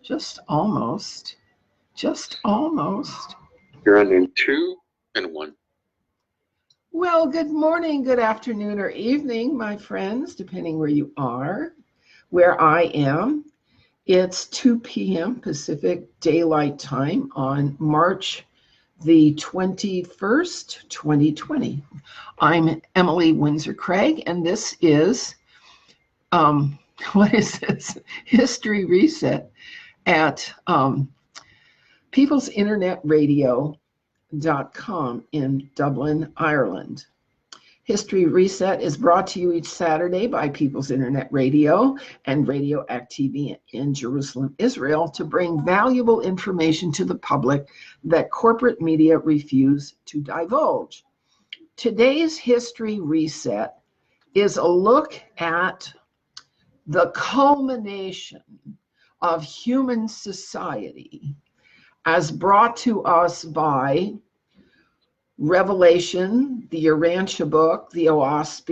Just almost. Just almost. You're on in 2 and 1. Well, good morning, good afternoon, or evening, my friends, depending where you are. Where I am, it's 2 p.m. Pacific Daylight Time on March the 21st, 2020. I'm Emily Windsor-Craig, and this is, what is this? History Reset at peoplesinternetradio.com in Dublin, Ireland. History Reset is brought to you each Saturday by People's Internet Radio and Radio TV in Jerusalem, Israel, to bring valuable information to the public that corporate media refuse to divulge. Today's History Reset is a look at the culmination of human society as brought to us by Revelation, the Urantia book, the OASP,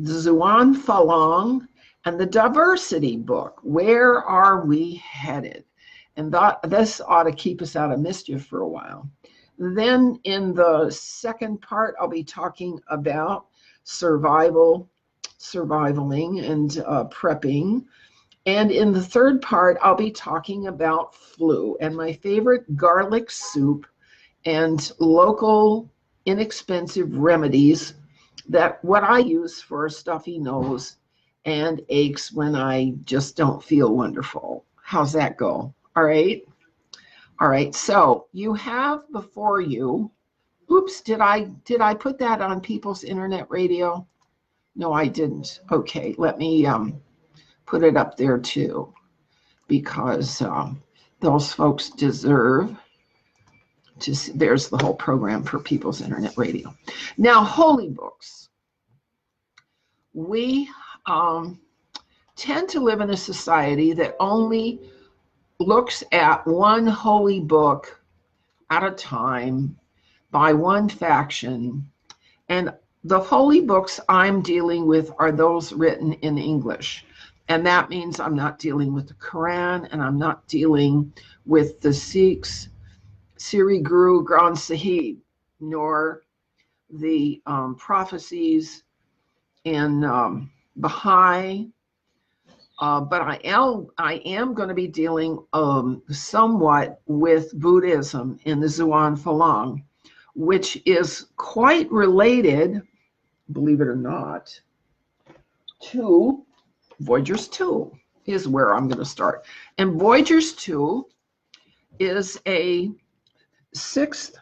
the Zuan Falong, and the Diversity book. Where are we headed? And this ought to keep us out of mischief for a while. Then in the second part, I'll be talking about surviving and prepping. And in the third part, I'll be talking about flu and my favorite garlic soup and local inexpensive remedies that what I use for a stuffy nose and aches when I just don't feel wonderful. How's that go? All right. All right. So you have before you, oops, did I put that on People's Internet Radio? No, I didn't. Okay, let me put it up there too, because those folks deserve to see. There's the whole program for People's Internet Radio. Now, holy books. We tend to live in a society that only looks at one holy book at a time by one faction, and the holy books I'm dealing with are those written in English. And that means I'm not dealing with the Quran, and I'm not dealing with the Sikhs, Siri Guru Granth Sahib, nor the prophecies in Baha'i. But I am going to be dealing somewhat with Buddhism in the Zuan Falong, which is quite related, believe it or not, to Voyagers II is where I'm going to start. And Voyagers II is a 6th,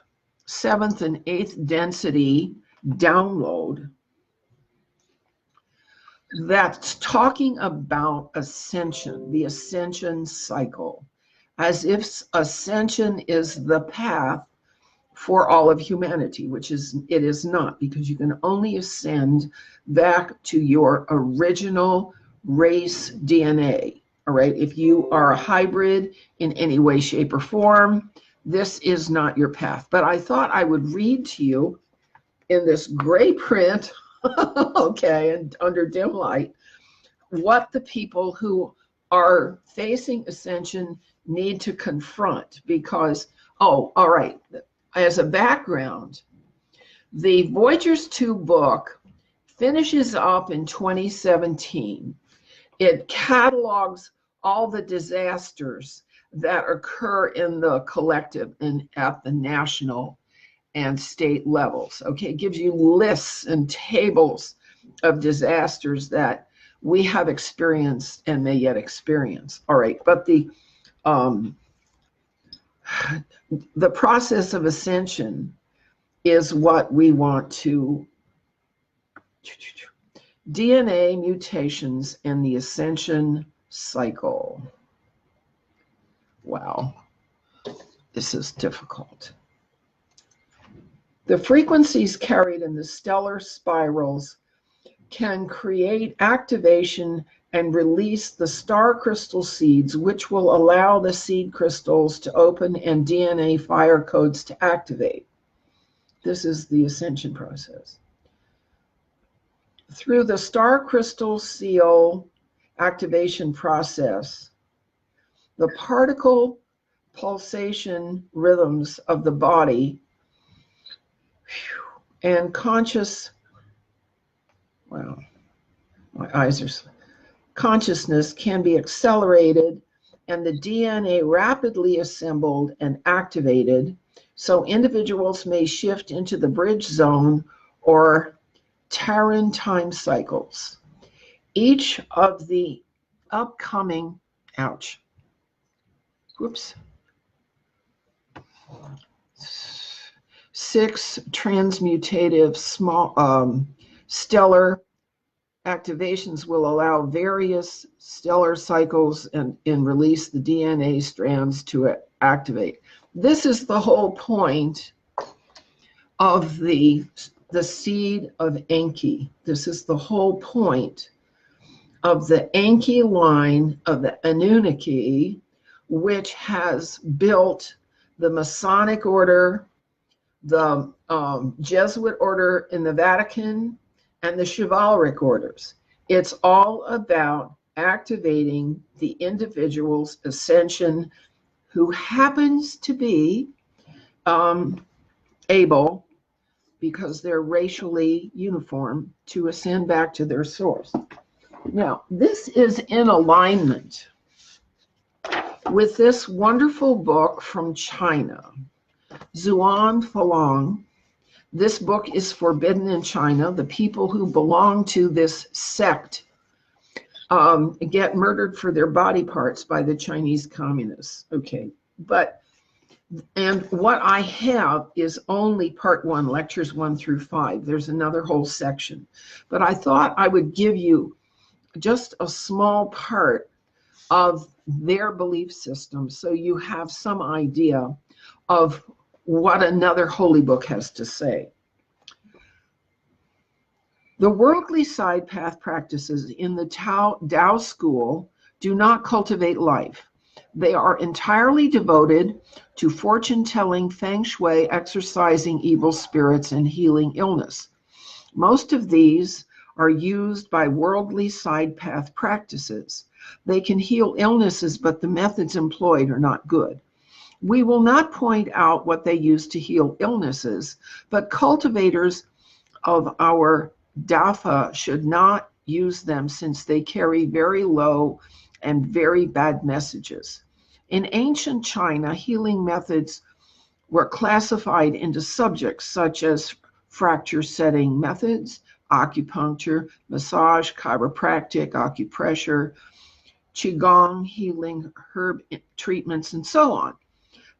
7th, and 8th density download that's talking about ascension, the ascension cycle, as if ascension is the path for all of humanity, which it is not, because you can only ascend back to your original race DNA. All right, if you are a hybrid in any way, shape, or form, this is not your path. But I thought I would read to you in this gray print, okay, and under dim light, what the people who are facing ascension need to confront. Because, oh, all right, as a background, the Voyagers II book finishes up in 2017. It catalogs all the disasters that occur in the collective and at the national and state levels. Okay, it gives you lists and tables of disasters that we have experienced and may yet experience. All right, but the process of ascension is what we want to. DNA mutations and the ascension cycle. Wow, this is difficult. The frequencies carried in the stellar spirals can create activation and release the star crystal seeds, which will allow the seed crystals to open and DNA fire codes to activate. This is the ascension process. Through the star crystal seal activation process, the particle pulsation rhythms of the body and consciousness can be accelerated and the DNA rapidly assembled and activated, so individuals may shift into the bridge zone or Terran time cycles. Each of the upcoming, six transmutative stellar activations will allow various stellar cycles and release the DNA strands to activate. This is the whole point of the seed of Enki. This is the whole point of the Enki line of the Anunnaki, which has built the Masonic order, the Jesuit order in the Vatican, and the chivalric orders. It's all about activating the individual's ascension, who happens to be able, because they're racially uniform, to ascend back to their source. Now, this is in alignment with this wonderful book from China, Zhuan Falong. This book is forbidden in China. The people who belong to this sect get murdered for their body parts by the Chinese communists. Okay, and what I have is only part 1, lectures 1 through 5. There's another whole section. But I thought I would give you just a small part of their belief system so you have some idea of what another holy book has to say. The worldly side path practices in the Tao school do not cultivate life. They are entirely devoted to fortune-telling, feng shui, exorcising evil spirits, and healing illness. Most of these are used by worldly side path practices. They can heal illnesses, but the methods employed are not good. We will not point out what they use to heal illnesses, but cultivators of our Dafa should not use them, since they carry very low and very bad messages. In ancient China, healing methods were classified into subjects such as fracture setting methods, acupuncture, massage, chiropractic, acupressure, qigong, healing, herb treatments, and so on.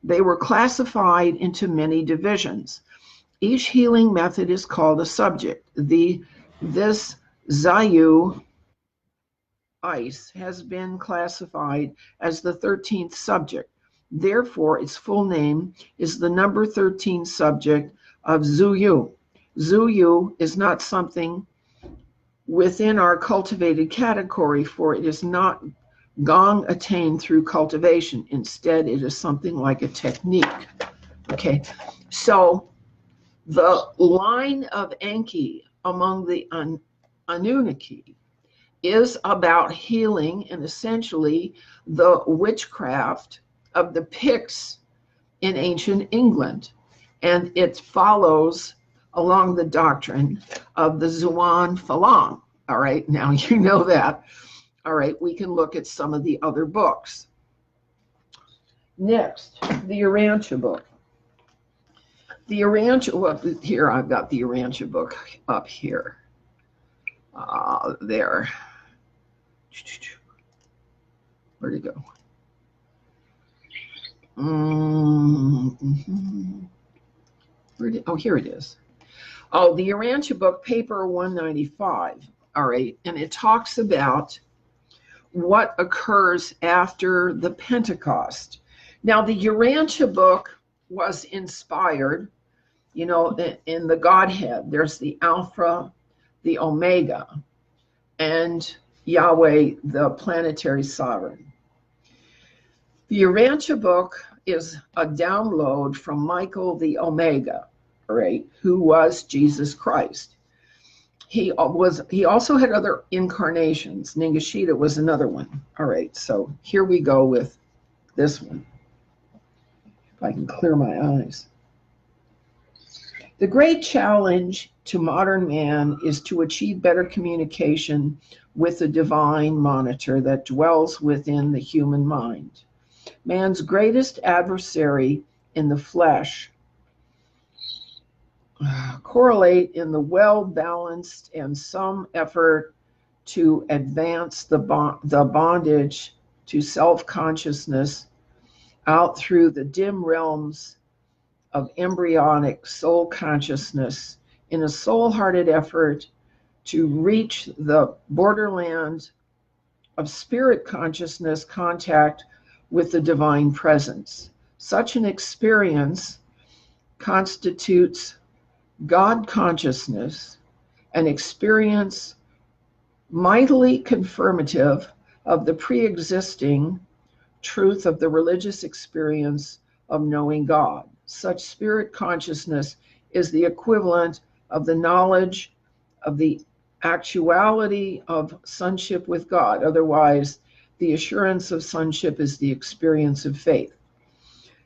They were classified into many divisions. Each healing method is called a subject. This Zayu ice has been classified as the 13th subject. Therefore, its full name is the number 13 subject of Zuyu. Zuyu is not something within our cultivated category, for it is not gong attained through cultivation. Instead, it is something like a technique. Okay, so the line of Enki among the Anunnaki is about healing and essentially the witchcraft of the Picts in ancient England. And it follows along the doctrine of the Zhuan Falong. All right, now you know that. All right, we can look at some of the other books. Next, the Urantia book. The Urantia, well, here I've got the Urantia book up here. There. Where'd it go? Oh, here it is. Oh, the Urantia book, paper 195. All right, and it talks about what occurs after the Pentecost. Now, the Urantia book was inspired, you know, in the Godhead. There's the Alpha, the Omega, and Yahweh, the planetary sovereign. The Urantia book is a download from Michael the Omega, right, who was Jesus Christ. He also had other incarnations. Ningishita was another one. All right, so here we go with This one, if I can clear my eyes. The great challenge to modern man is to achieve better communication with the divine monitor that dwells within the human mind. Man's greatest adversary in the flesh correlate in the well-balanced and some effort to advance the bondage to self-consciousness out through the dim realms of embryonic soul consciousness in a soul-hearted effort to reach the borderland of spirit consciousness contact with the divine presence. Such an experience constitutes God consciousness, an experience mightily confirmative of the pre-existing truth of the religious experience of knowing God. Such spirit consciousness is the equivalent of the knowledge of the actuality of sonship with God. Otherwise, the assurance of sonship is the experience of faith.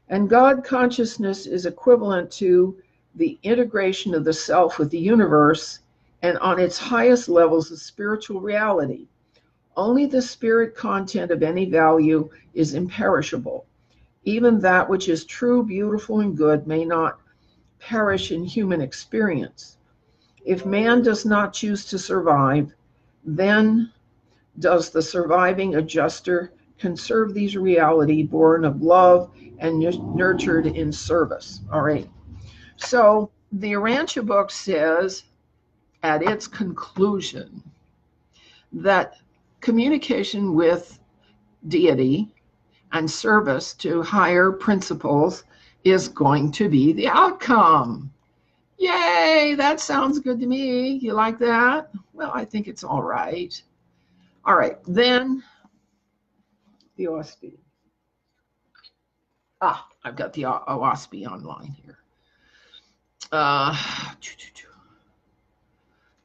And God consciousness is equivalent to the integration of the self with the universe and on its highest levels of spiritual reality. Only the spirit content of any value is imperishable. Even that which is true, beautiful, and good may not perish in human experience. If man does not choose to survive, then does the surviving adjuster conserve these reality born of love and nurtured in service. All right. So the Urantia book says at its conclusion that communication with deity and service to higher principles is going to be the outcome. Yay, that sounds good to me. You like that? Well, I think it's all right. All right, then the OSB. I've got the OSB online here.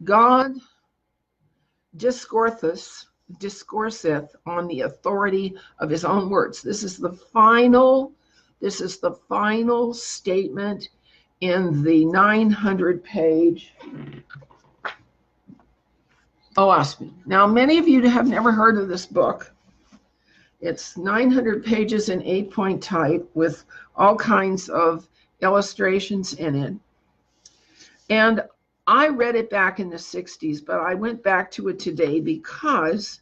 God discourseth on the authority of his own words. This is the final statement in the 900-page OSB. Now, many of you have never heard of this book. It's 900 pages in 8-point type with all kinds of illustrations in it. And I read it back in the 60s, but I went back to it today because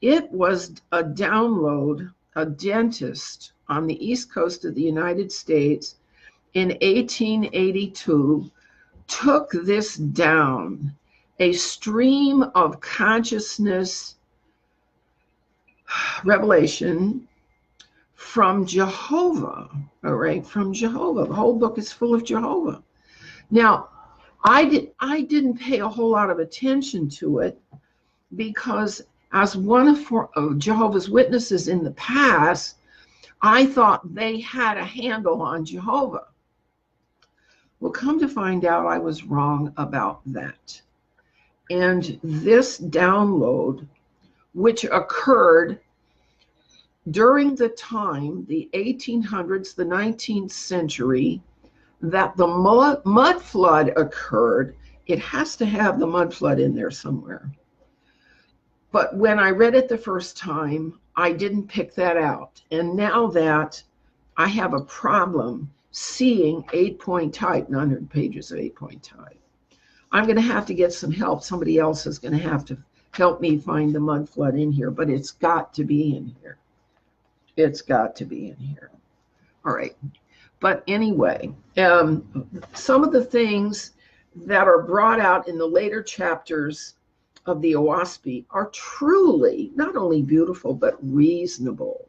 it was a download. A dentist on the East Coast of the United States in 1882 took this down, a stream of consciousness revelation from Jehovah, all right, from Jehovah. The whole book is full of Jehovah. Now, I didn't pay a whole lot of attention to it because as one of Jehovah's Witnesses in the past, I thought they had a handle on Jehovah. Well, come to find out I was wrong about that. And this download, which occurred during the time, the 1800s, the 19th century, that the mud flood occurred. It has to have the mud flood in there somewhere. But when I read it the first time, I didn't pick that out. And now that I have a problem seeing 8-point type, 900 pages of 8-point type, I'm going to have to get some help. Somebody else is going to have to help me find the mud flood in here, but it's got to be in here. It's got to be in here. All right. But anyway, some of the things that are brought out in the later chapters of the OSB are truly not only beautiful, but reasonable.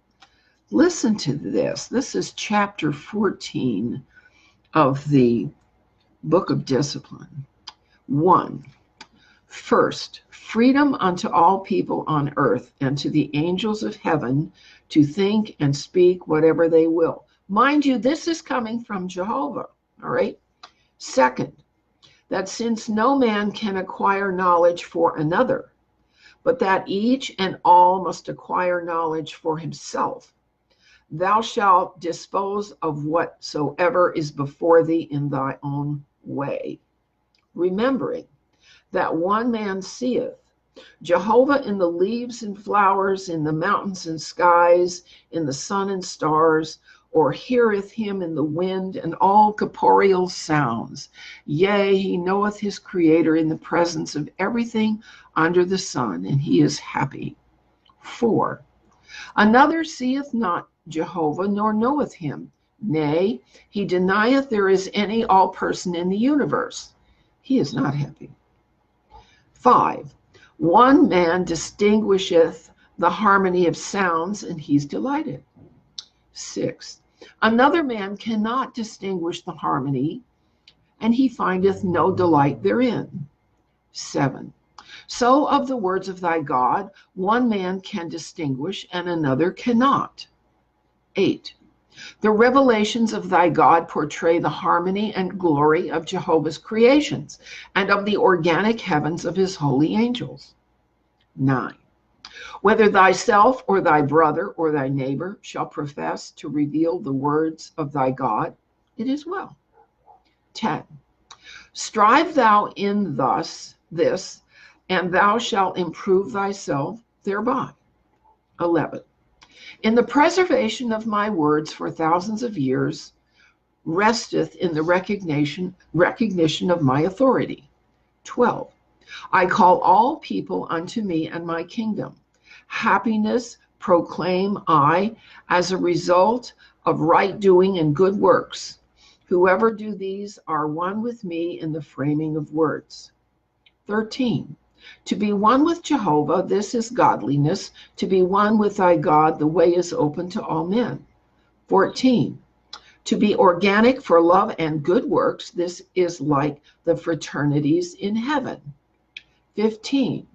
Listen to this. This is chapter 14 of the Book of Discipline. 1. First, freedom unto all people on earth and to the angels of heaven to think and speak whatever they will. Mind you, this is coming from Jehovah, all right? Second, that since no man can acquire knowledge for another, but that each and all must acquire knowledge for himself, Thou shalt dispose of whatsoever is before thee in thy own way, remembering that one man seeth Jehovah in the leaves and flowers, in the mountains and skies, in the sun and stars, or heareth him in the wind and all corporeal sounds. Yea, he knoweth his Creator in the presence of everything under the sun, and he is happy. 4. Another seeth not Jehovah, nor knoweth him. Nay, he denieth there is any all person in the universe. He is not happy. 5. One man distinguisheth the harmony of sounds, and he's delighted. 6. Another man cannot distinguish the harmony, and he findeth no delight therein. 7. So of the words of thy God, one man can distinguish, and another cannot. 8. The revelations of thy God portray the harmony and glory of Jehovah's creations and of the organic heavens of his holy angels. 9. Whether thyself or thy brother or thy neighbor shall profess to reveal the words of thy God, it is well. 10. Strive thou in this, and thou shalt improve thyself thereby. 11. In the preservation of my words for thousands of years resteth in the recognition of my authority. 12. I call all people unto me and my kingdom. Happiness proclaim I as a result of right doing and good works. Whoever do these are one with me in the framing of words. 13. To be one with Jehovah, this is godliness. To be one with thy God, the way is open to all men. 14. To be organic for love and good works, this is like the fraternities in heaven. 15.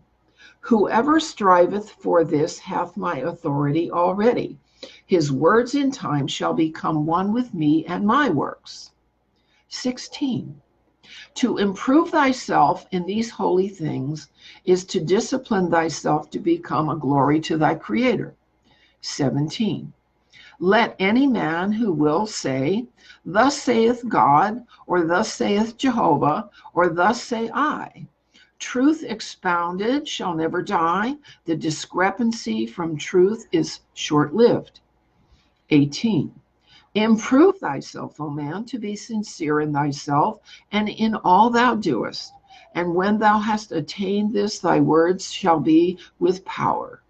Whoever striveth for this hath my authority already. His words in time shall become one with me and my works. 16. To improve thyself in these holy things is to discipline thyself to become a glory to thy Creator. 17. Let any man who will say, Thus saith God, or thus saith Jehovah, or thus say I. Truth expounded shall never die. The discrepancy from truth is short-lived. 18. Improve thyself, O man, to be sincere in thyself and in all thou doest. And when thou hast attained this, thy words shall be with power.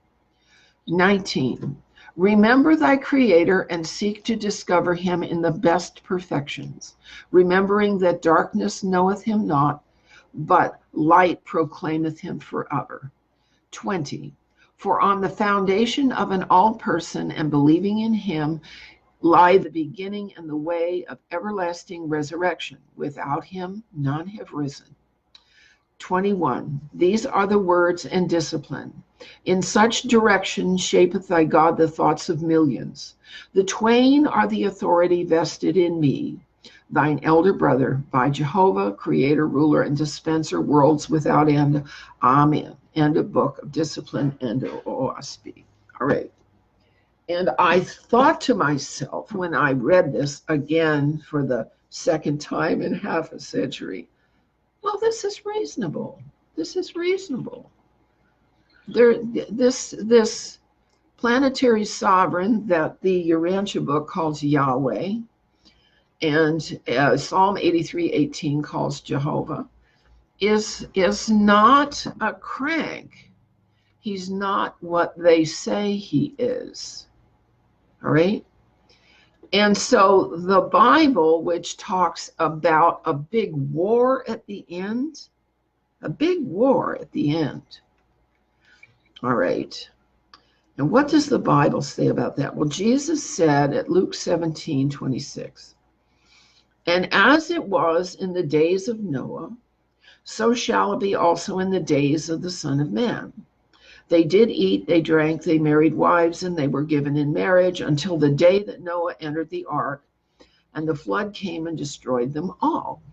19. Remember thy Creator and seek to discover him in the best perfections, remembering that darkness knoweth him not, but light proclaimeth him forever. 20. For on the foundation of an all person and believing in him lie the beginning and the way of everlasting resurrection. Without him none have risen. 21. These are the words and discipline. In such direction shapeth thy God the thoughts of millions. The twain are the authority vested in me, thine elder brother, by Jehovah, Creator, Ruler, and Dispenser, worlds without end. Amen. End of book of discipline and OSB. All right. And I thought to myself when I read this again for the second time in half a century, well, this is reasonable. This is reasonable. This planetary sovereign that the Urantia book calls Yahweh, and Psalm 83:18 calls Jehovah, is not a crank. He's not what they say he is. All right? And so the Bible, which talks about a big war at the end, a big war at the end. All right. And what does the Bible say about that? Well, Jesus said at Luke 17:26, and as it was in the days of Noah, so shall it be also in the days of the Son of Man. They did eat, they drank, they married wives, and they were given in marriage until the day that Noah entered the ark, and the flood came and destroyed them all.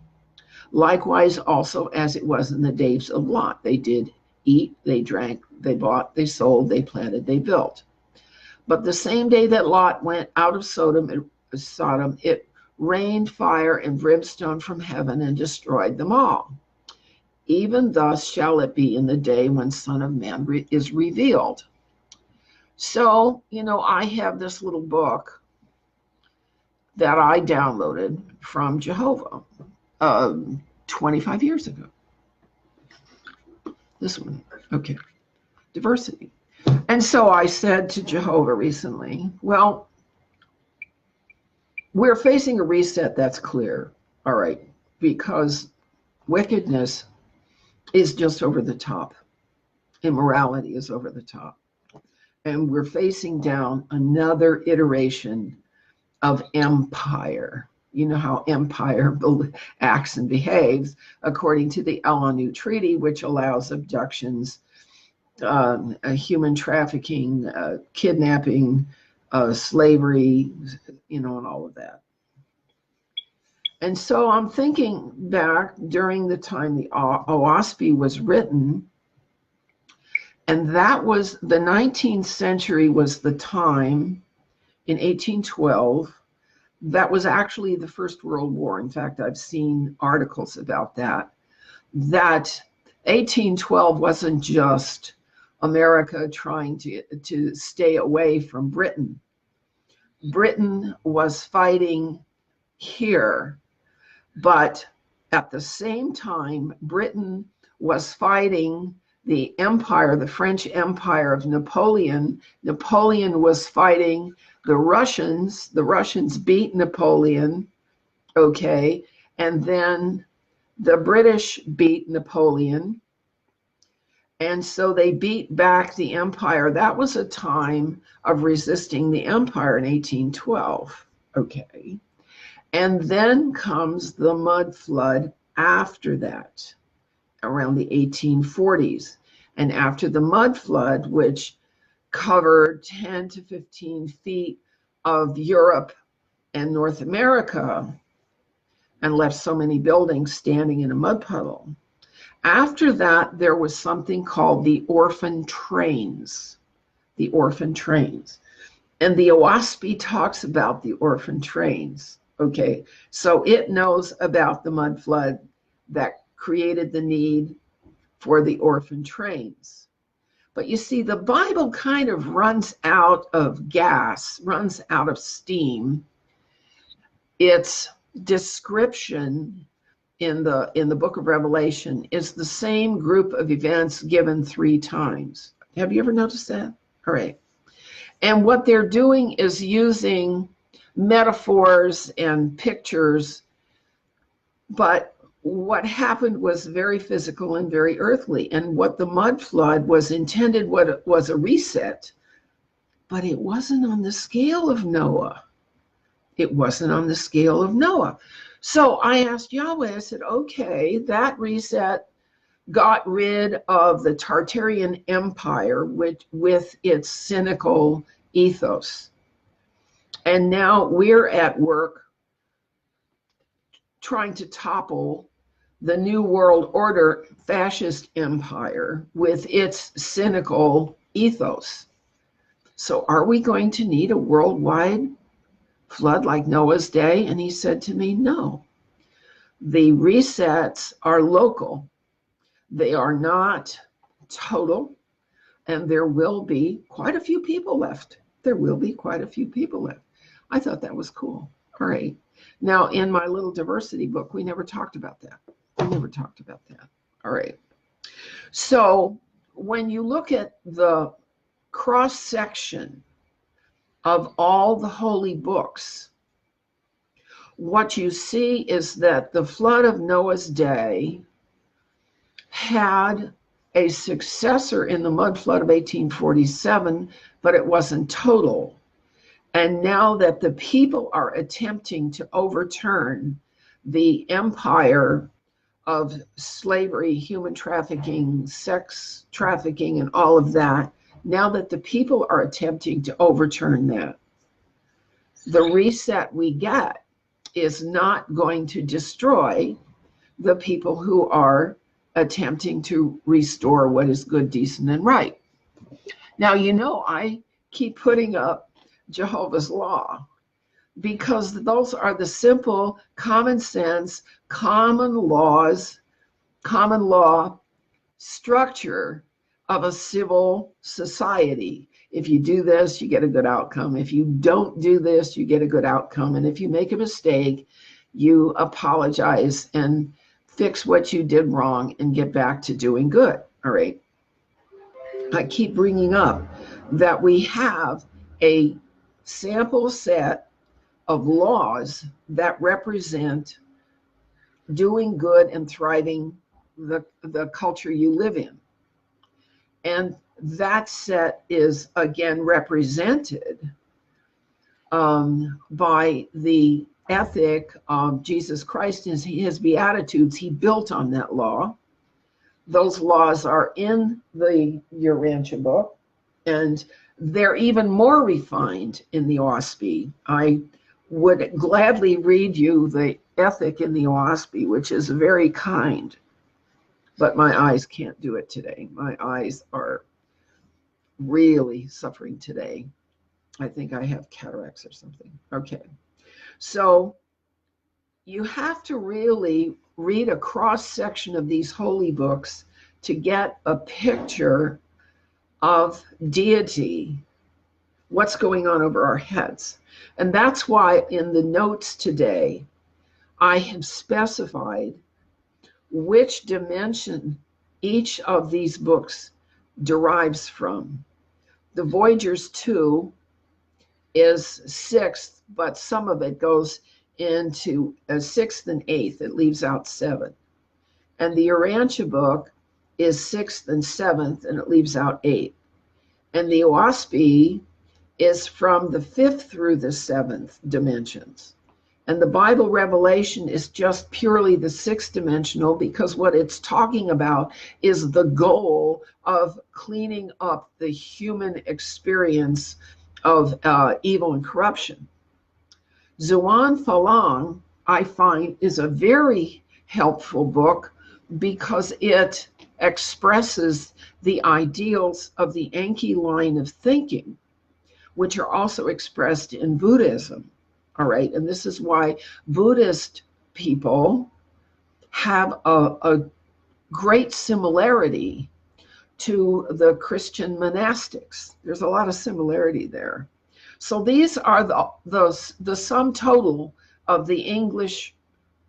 Likewise also as it was in the days of Lot. They did eat, they drank, they bought, they sold, they planted, they built. But the same day that Lot went out of Sodom, it rained fire and brimstone from heaven and destroyed them all. Even thus shall it be in the day when Son of Man is revealed. So, I have this little book that I downloaded from Jehovah 25 years ago. This one, okay, diversity. And so I said to Jehovah recently, well, we're facing a reset, that's clear, all right, because wickedness is just over the top. Immorality is over the top. And we're facing down another iteration of empire. You know how empire acts and behaves according to the Elanu Treaty, which allows abductions, human trafficking, kidnapping, slavery, and all of that. And so I'm thinking back during the time the OASP was written, and that was the 19th century was the time in 1812. That was actually the First World War. In fact, I've seen articles about that. That 1812 wasn't just America trying to stay away from Britain. Britain was fighting here, but at the same time, Britain was fighting the empire, the French Empire of Napoleon. Napoleon was fighting the Russians. The Russians beat Napoleon, okay, and then the British beat Napoleon. And so they beat back the empire. That was a time of resisting the empire in 1812, okay. And then comes the mud flood after that, around the 1840s. And after the mud flood, which covered 10 to 15 feet of Europe and North America and left so many buildings standing in a mud puddle. After that, there was something called the orphan trains, the orphan trains. And the OASP talks about the orphan trains, okay? So it knows about the mud flood that created the need for the orphan trains. But you see, the Bible kind of runs out of gas, runs out of steam. Its description in the book of Revelation is the same group of events given 3 times. Have you ever noticed that? All right. And what they're doing is using metaphors and pictures, but what happened was very physical and very earthly. And what the mud flood was intended was a reset, but it wasn't on the scale of Noah. It wasn't on the scale of Noah. So I asked Yahweh, I said, okay, that reset got rid of the Tartarian Empire with its cynical ethos. And now we're at work trying to topple the New World Order fascist empire with its cynical ethos. So are we going to need a worldwide flood like Noah's day? And he said to me, no. The resets are local. They are not total. And there will be quite a few people left. There will be quite a few people left. I thought that was cool. All right. Now, in my little diversity book, we never talked about that. We never talked about that. All right. So when you look at the cross-section of all the holy books, what you see is that the flood of Noah's day had a successor in the mud flood of 1847, but it wasn't total. And now that the people are attempting to overturn the empire of slavery, human trafficking, sex trafficking, and all of that, now that the people are attempting to overturn that, the reset we get is not going to destroy the people who are attempting to restore what is good, decent, and right. Now, I keep putting up Jehovah's Law, because those are the simple, common sense, common law structure of a civil society. If you do this, you get a good outcome. If you don't do this, you get a good outcome. And if you make a mistake, you apologize and fix what you did wrong and get back to doing good. All right. I keep bringing up that we have a sample set of laws that represent doing good and thriving the culture you live in. And that set is again represented by the ethic of Jesus Christ and his Beatitudes. He built on that law. Those laws are in the Urantia book, and they're even more refined in the OSB. I would gladly read you the ethic in the OSB, which is very kind, but my eyes can't do it today. My eyes are really suffering today. I think I have cataracts or something. Okay. So you have to really read a cross section of these holy books to get a picture of deity, what's going on over our heads. And that's why in the notes today, I have specified which dimension each of these books derives from. The Voyagers II is sixth, but some of it goes into a sixth and eighth. It leaves out seven. And the Urantia book is sixth and seventh, and it leaves out eight. And the OSB is from the fifth through the seventh dimensions. And the Bible Revelation is just purely the sixth dimensional, because what it's talking about is the goal of cleaning up the human experience of evil and corruption. Zuan Falang, I find, is a very helpful book because it expresses the ideals of the Enki line of thinking, which are also expressed in Buddhism. All right, and this is why Buddhist people have a great similarity to the Christian monastics. There's a lot of similarity there. So these are the sum total of the English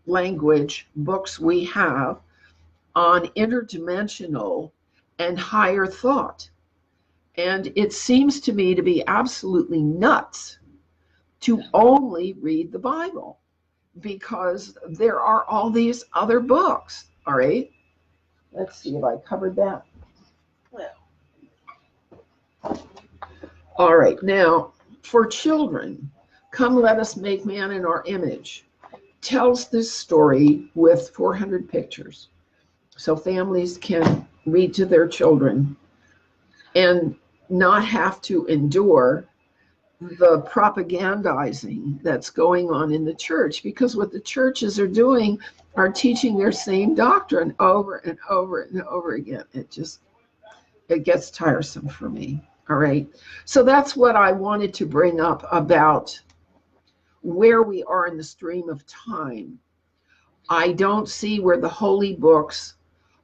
language books we have on interdimensional and higher thought. And it seems to me to be absolutely nuts to only read the Bible, because there are all these other books. All right, let's see if I covered that. All right, now for children, Come Let Us Make Man in Our Image tells this story with 400 pictures, so families can read to their children and not have to endure the propagandizing that's going on in the church, because what the churches are doing are teaching their same doctrine over and over and over again. It gets tiresome for me. All right. So that's what I wanted to bring up about where we are in the stream of time. I don't see where the holy books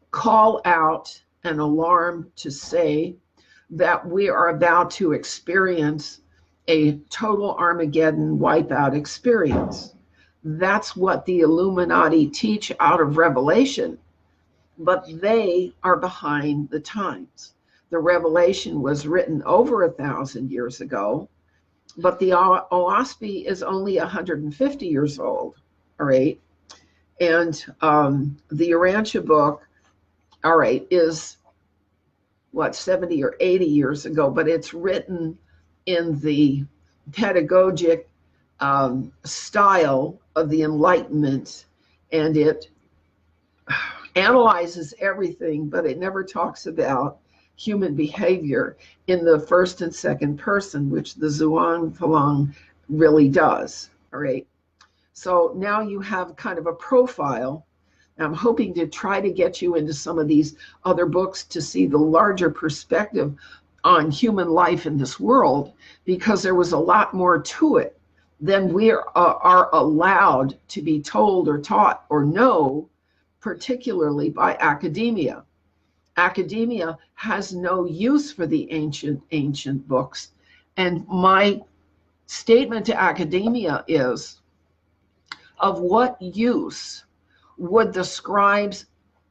call out an alarm to say that we are about to experience a total Armageddon wipeout experience. That's what the Illuminati teach out of Revelation, but they are behind the times. The Revelation was written over 1,000 years ago, but the OSB is only 150 years old, all right? And the Urantia book, all right, is what, 70 or 80 years ago, but it's written in the pedagogic style of the Enlightenment, and it analyzes everything, but it never talks about human behavior in the first and second person, which the Zhuang Falang really does. All right. So now you have kind of a profile. I'm hoping to try to get you into some of these other books to see the larger perspective on human life in this world, because there was a lot more to it than we are allowed to be told or taught or know, particularly by academia. Academia has no use for the ancient books. And my statement to academia is, of what use would the scribes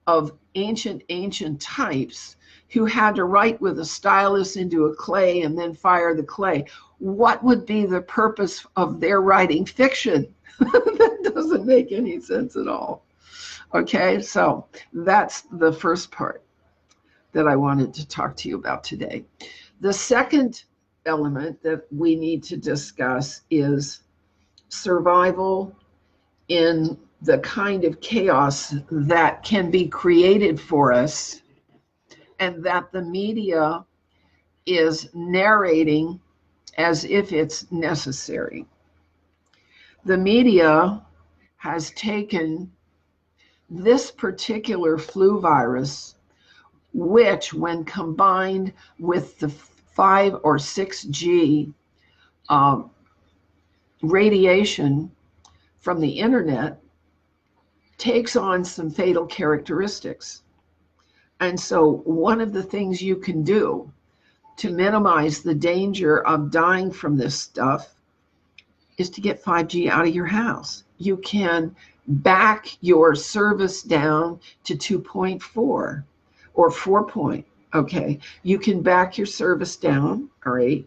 of ancient types, who had to write with a stylus into a clay and then fire the clay, what would be the purpose of their writing fiction? That doesn't make any sense at all. Okay, so that's the first part that I wanted to talk to you about today. The second element that we need to discuss is survival in the kind of chaos that can be created for us and that the media is narrating as if it's necessary. The media has taken this particular flu virus, which, when combined with the 5 or 6G radiation from the internet, takes on some fatal characteristics. And so one of the things you can do to minimize the danger of dying from this stuff is to get 5G out of your house. You can back your service down to 2.4 or 4. Okay, you can back your service down, all right?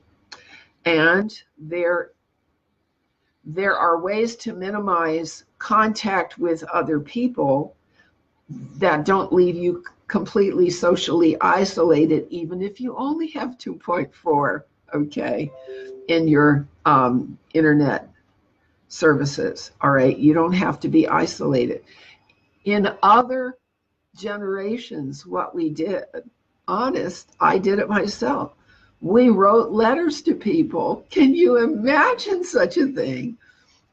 And there are ways to minimize contact with other people that don't leave you completely socially isolated, even if you only have 2.4, okay, in your internet services, all right? You don't have to be isolated. In other generations, what we did, honest, I did it myself. We wrote letters to people. Can you imagine such a thing?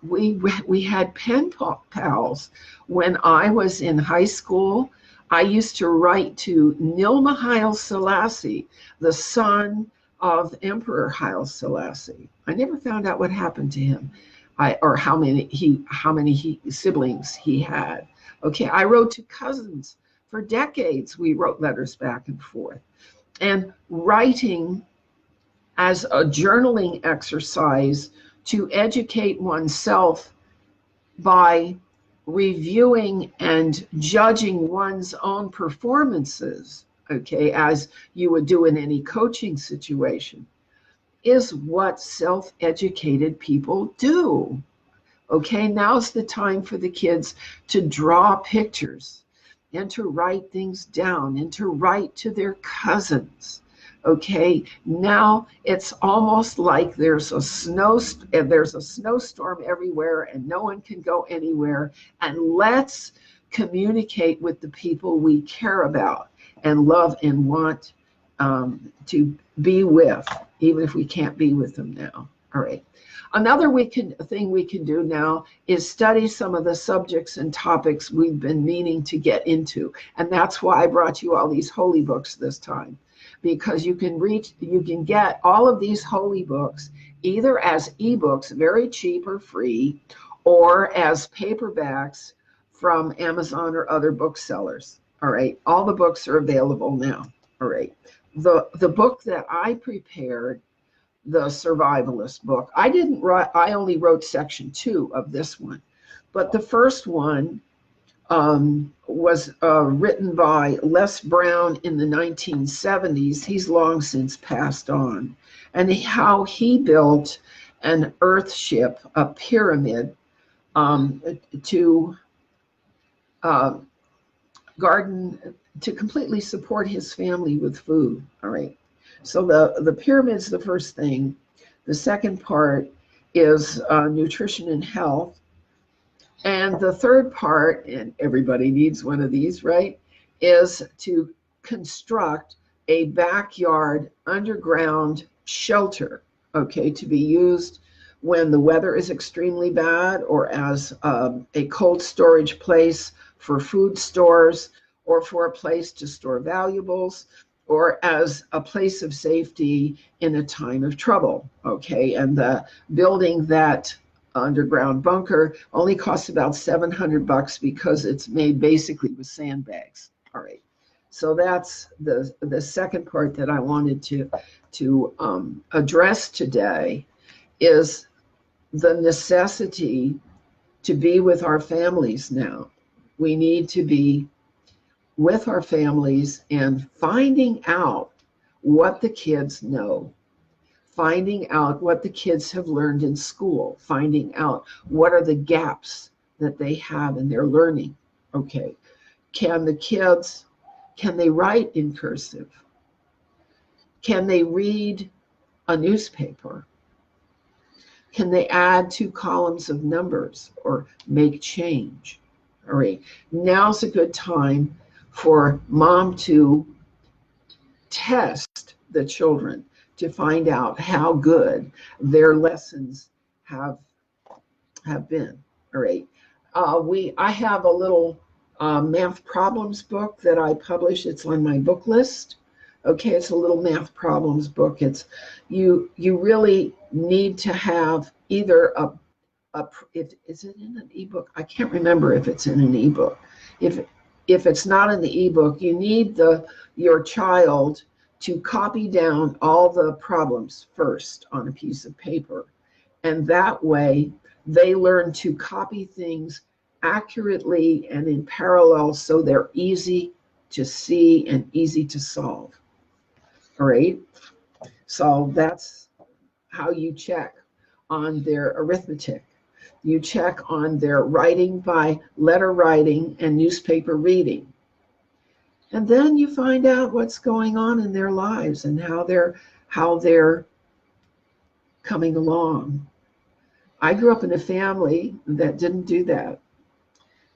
We had pen pals. When I was in high school, I used to write to Nilma Haile Selassie, the son of Emperor Haile Selassie. I never found out what happened to him, or how many siblings he had. Okay, I wrote to cousins. For decades, we wrote letters back and forth. And writing as a journaling exercise to educate oneself by reviewing and judging one's own performances, okay, as you would do in any coaching situation, is what self-educated people do. Okay, now's the time for the kids to draw pictures and to write things down and to write to their cousins. Okay, now it's almost like there's a snowstorm everywhere and no one can go anywhere. And let's communicate with the people we care about and love and want to be with, even if we can't be with them now. All right. Another thing we can do now is study some of the subjects and topics we've been meaning to get into. And that's why I brought you all these holy books this time, because you can get all of these holy books either as ebooks, very cheap or free, or as paperbacks from Amazon or other booksellers. All right. All the books are available now. All right. The book that I prepared, the survivalist book, I only wrote section 2 of this one, but the first one was written by Les Brown in the 1970s. He's long since passed on. And how he built an earth ship, a pyramid, to to completely support his family with food. All right. So the pyramid's the first thing. The second part is nutrition and health. And the third part, and everybody needs one of these, right, is to construct a backyard underground shelter, okay, to be used when the weather is extremely bad, or as a cold storage place for food stores, or for a place to store valuables, or as a place of safety in a time of trouble, okay? And the building that underground bunker only costs about $700 because it's made basically with sandbags. All right. So that's the second part that I wanted to address today is the necessity to be with our families now. We need to be with our families and finding out what the kids know, finding out what the kids have learned in school, finding out what are the gaps that they have in their learning. Okay, can they write in cursive? Can they read a newspaper? Can they add 2 columns of numbers or make change? All right, now's a good time for mom to test the children to find out how good their lessons have been. All right. I have a little math problems book that I publish. It's on my book list. Okay, it's a little math problems book. It's you really need to have either is it in an ebook? I can't remember if it's in an ebook. If it's not in the ebook, you need your child to copy down all the problems first on a piece of paper. And that way they learn to copy things accurately and in parallel so they're easy to see and easy to solve. All right. So that's how you check on their arithmetic. You check on their writing by letter writing and newspaper reading. And then you find out what's going on in their lives and how they're coming along. I grew up in a family that didn't do that.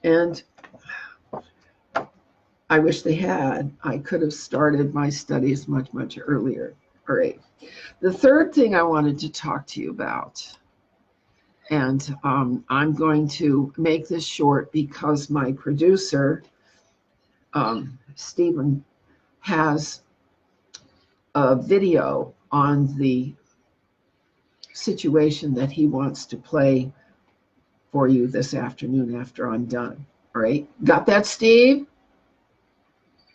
And I wish they had. I could have started my studies much, much earlier. All right. The third thing I wanted to talk to you about, and I'm going to make this short because my producer, Stephen, has a video on the situation that he wants to play for you this afternoon after I'm done. All right. Got that, Steve?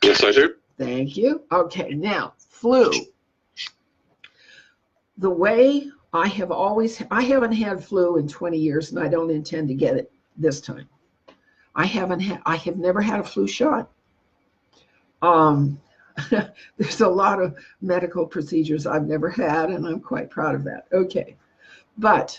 Yes, I do. Thank you. Okay, now, flu. The way I haven't had flu in 20 years, and I don't intend to get it this time. I have never had a flu shot. There's a lot of medical procedures I've never had, and I'm quite proud of that. Okay, but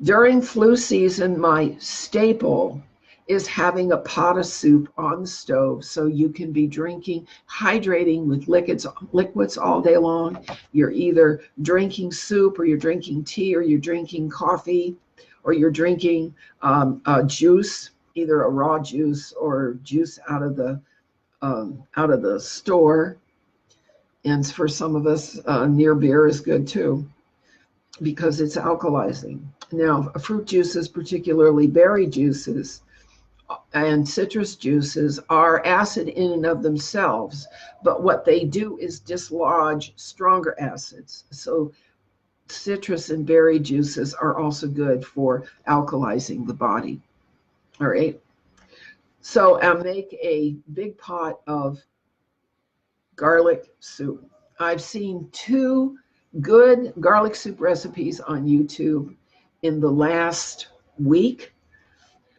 during flu season, my staple is having a pot of soup on the stove so you can be hydrating with liquids all day long. You're either drinking soup or you're drinking tea or you're drinking coffee or you're drinking a juice, either a raw juice or juice out of the store. And for some of us, near beer is good too because it's alkalizing. Now, fruit juices, particularly berry juices, and citrus juices are acid in and of themselves, but what they do is dislodge stronger acids. So citrus and berry juices are also good for alkalizing the body. All right. So I'll make a big pot of garlic soup. I've seen 2 good garlic soup recipes on YouTube in the last week.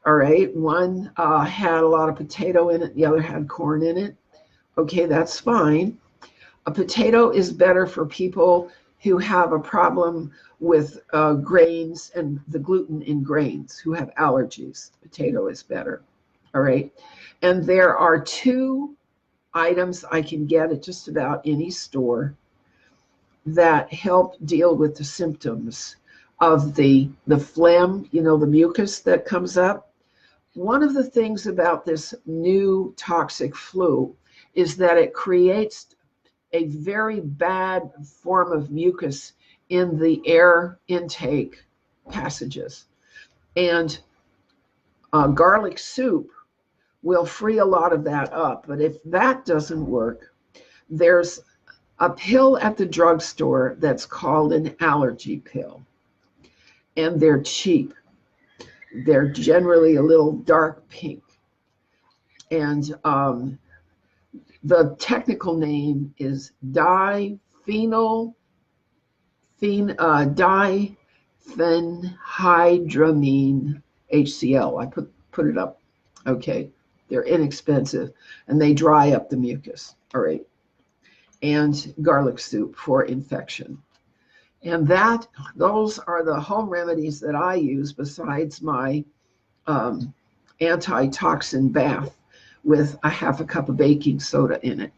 All right, one had a lot of potato in it, the other had corn in it. Okay, that's fine. A potato is better for people who have a problem with grains and the gluten in grains, who have allergies. Potato is better. All right, and there are 2 items I can get at just about any store that help deal with the symptoms of the phlegm, the mucus that comes up. One of the things about this new toxic flu is that it creates a very bad form of mucus in the air intake passages. And garlic soup will free a lot of that up. But if that doesn't work, There's a pill at the drugstore that's called an allergy pill, and they're cheap. They're generally a little dark pink. And the technical name is diphenhydramine Hcl. I put it up. Okay, they're inexpensive and they dry up the mucus. All right, and garlic soup for infection. And those are the home remedies that I use besides my antitoxin bath with a half a cup of baking soda in it.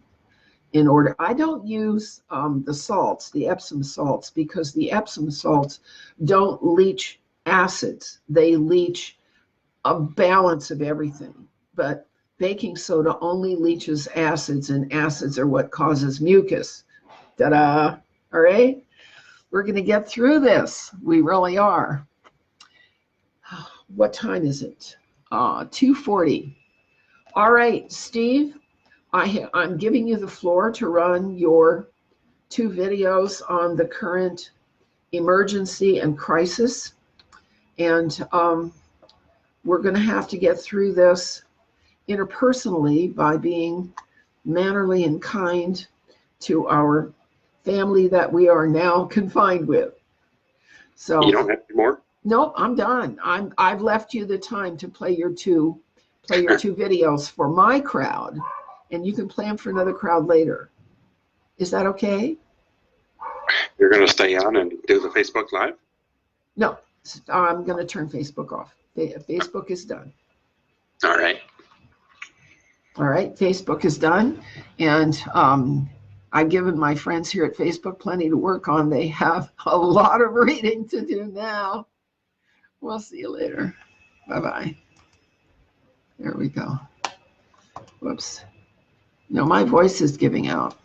I don't use the salts, the Epsom salts, because the Epsom salts don't leach acids. They leach a balance of everything. But baking soda only leaches acids, and acids are what causes mucus. Ta-da! All right? We're going to get through this. We really are. What time is it? 2:40. All right, Steve, I'm giving you the floor to run your 2 videos on the current emergency and crisis. And we're going to have to get through this interpersonally by being mannerly and kind to our family that we are now confined with. So You don't have any more? Nope, I'm done. I've left you the time to play your two videos for my crowd, and you can plan for another crowd later. Is that okay? You're going to stay on and do the Facebook Live? No, I'm going to turn Facebook off. Facebook is done. All right. All right, Facebook is done, and I've given my friends here at Facebook plenty to work on. They have a lot of reading to do now. We'll see you later. Bye-bye. There we go. Whoops. No, my voice is giving out.